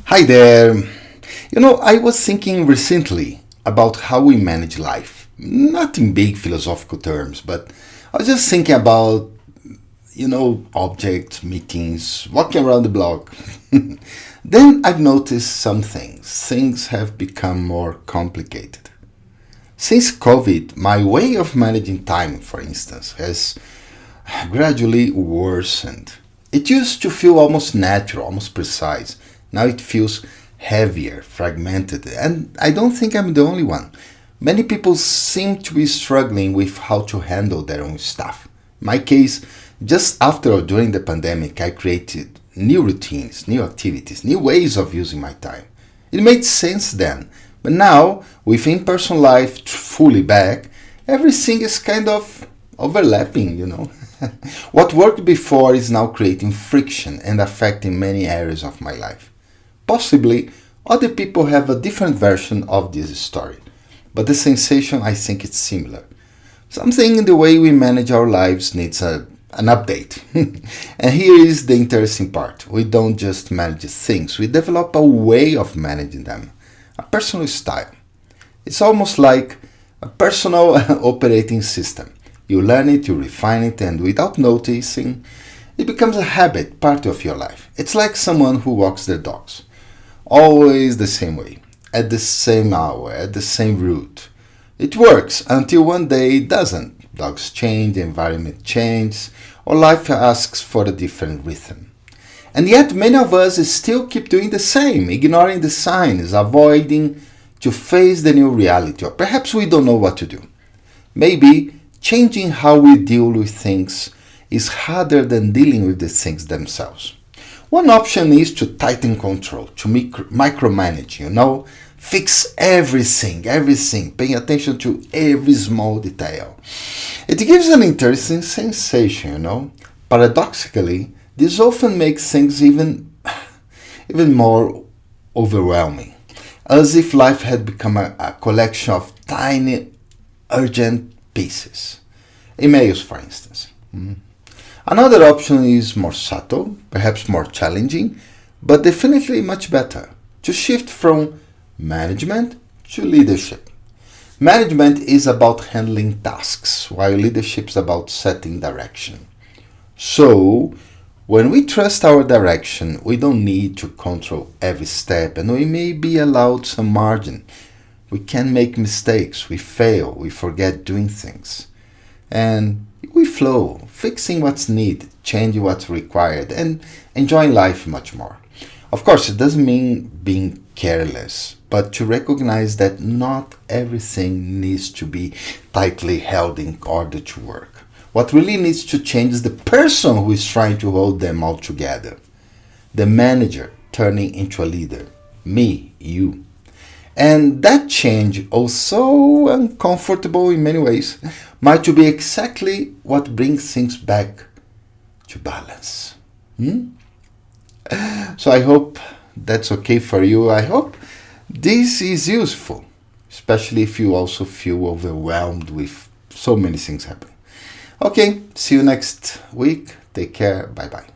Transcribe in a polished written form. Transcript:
Hi there. I was thinking recently about how we manage life. Not in big philosophical terms, but I was just thinking about, objects, meetings, walking around the block. Then I've noticed some things. Things have become more complicated. Since COVID, my way of managing time, for instance, has gradually worsened. It used to feel almost natural, almost precise. Now it feels heavier, fragmented, and I don't think I'm the only one. Many people seem to be struggling with how to handle their own stuff. In my case, just after or during the pandemic, I created new routines, new activities, new ways of using my time. It made sense then, but now, with in-person life fully back, everything is kind of overlapping. What worked before is now creating friction and affecting many areas of my life. Possibly, other people have a different version of this story, but the sensation I think it's similar. Something in the way we manage our lives needs an update. And here is the interesting part. We don't just manage things, we develop a way of managing them, a personal style. It's almost like a personal operating system. You learn it, you refine it, and without noticing, it becomes a habit, part of your life. It's like someone who walks their dogs. Always the same way, at the same hour, at the same route. It works until one day it doesn't. Dogs change, the environment changes, or life asks for a different rhythm. And yet many of us still keep doing the same, ignoring the signs, avoiding to face the new reality, or perhaps we don't know what to do. Maybe changing how we deal with things is harder than dealing with the things themselves. One option is to tighten control, to micromanage, fix everything, paying attention to every small detail. It gives an interesting sensation. Paradoxically, this often makes things even more overwhelming, as if life had become a collection of tiny, urgent pieces. Emails, for instance. Another option is more subtle, perhaps more challenging, but definitely much better. To shift from management to leadership. Management is about handling tasks, while leadership is about setting direction. So, when we trust our direction, we don't need to control every step, and we may be allowed some margin. We can make mistakes, we fail, we forget doing things. And we flow, fixing what's needed, changing what's required, and enjoying life much more. Of course, it doesn't mean being careless, but to recognize that not everything needs to be tightly held in order to work. What really needs to change is the person who is trying to hold them all together. The manager turning into a leader. Me, you. And that change, although uncomfortable in many ways, might be exactly what brings things back to balance. So I hope that's okay for you. I hope this is useful, especially if you also feel overwhelmed with so many things happening. Okay, see you next week. Take care. Bye-bye.